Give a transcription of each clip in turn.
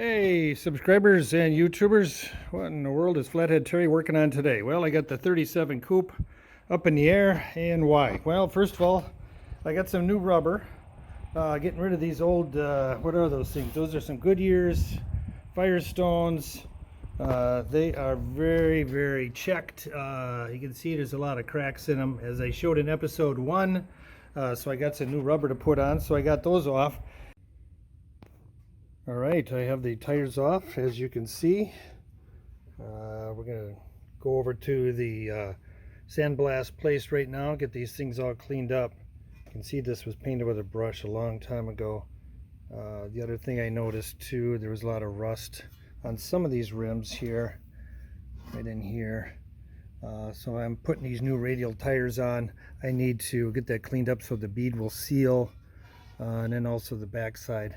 Hey, subscribers and YouTubers, what in the world is Flathead Terry working on today? Well, I got the 37 coupe up in the air, and why? Well, first of all, I got some new rubber, getting rid of these old, what are those things? Those are some Goodyears, Firestones. They are very, very checked. You can see there's a lot of cracks in them, as I showed in episode 1. So I got some new rubber to put on, so I got those off. All right, I have the tires off, as you can see. We're going to go over to the sandblast place right now, get these things all cleaned up. You can see this was painted with a brush a long time ago. The other thing I noticed too, there was a lot of rust on some of these rims here, right in here. So I'm putting these new radial tires on. I need to get that cleaned up so the bead will seal, and then also the backside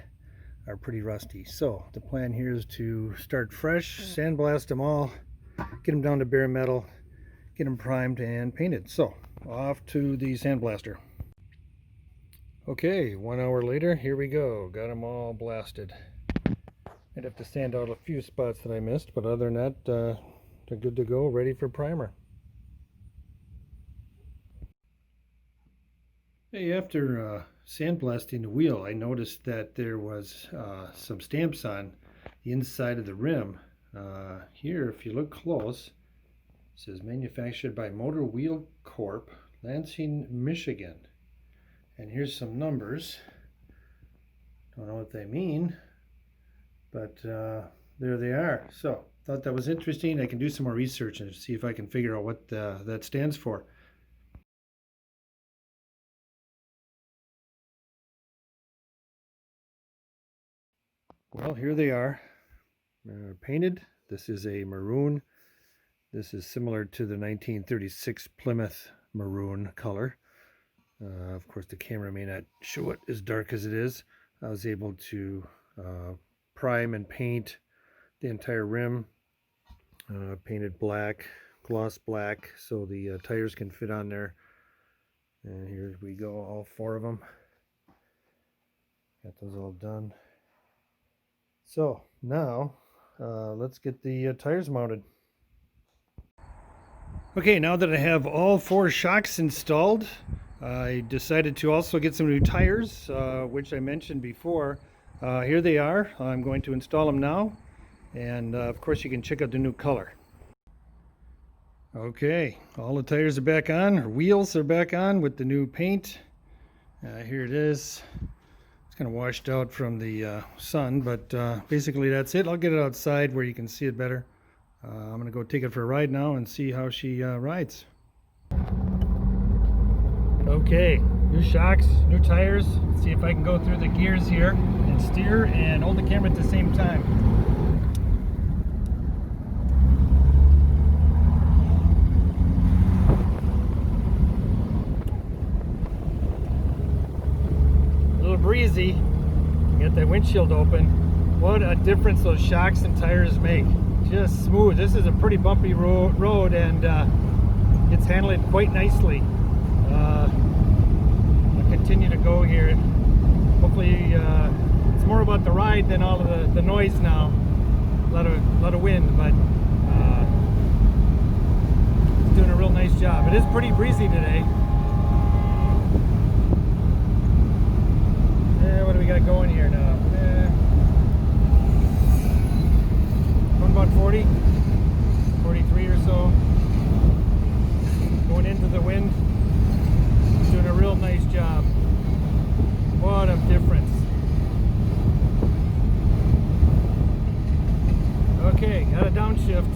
are pretty rusty. So the plan here is to start fresh, sandblast them all, get them down to bare metal, get them primed and painted. So off to the sandblaster. Okay, 1 hour later, here we go. Got them all blasted. I'd have to sand out a few spots that I missed, but other than that, they're good to go, ready for primer. Hey, after sandblasting the wheel, I noticed that there was some stamps on the inside of the rim. Here, if you look close, it says manufactured by Motor Wheel Corp, Lansing, Michigan. And here's some numbers. Don't know what they mean, but there they are. So, thought that was interesting. I can do some more research and see if I can figure out what that stands for. Well, here they are, painted. This is a maroon. This is similar to the 1936 Plymouth maroon color. Of course, the camera may not show it as dark as it is. I was able to prime and paint the entire rim, painted black, gloss black, so the tires can fit on there. And here we go, all 4 of them. Got those all done. So now let's get the tires mounted. Okay, now that I have all 4 shocks installed, I decided to also get some new tires, which I mentioned before. Here they are. I'm going to install them now, and of course you can check out the new color. Okay, all the tires are back on, or wheels are back on with the new paint. Here it is. It's kind of washed out from the sun, but basically that's it. I'll get it outside where you can see it better. I'm going to go take it for a ride now and see how she rides. Okay, new shocks, new tires. Let's see if I can go through the gears here and steer and hold the camera at the same time. Breezy. Get that windshield open. What a difference those shocks and tires make. Just smooth. This is a pretty bumpy road, and it's handling quite nicely. I'll continue to go here. Hopefully it's more about the ride than all of the noise now. A lot of wind, but it's doing a real nice job. It is pretty breezy today. What do we got going here now? Going about 40, 43 or so. Going into the wind. Doing a real nice job. What a difference. Okay, got a downshift.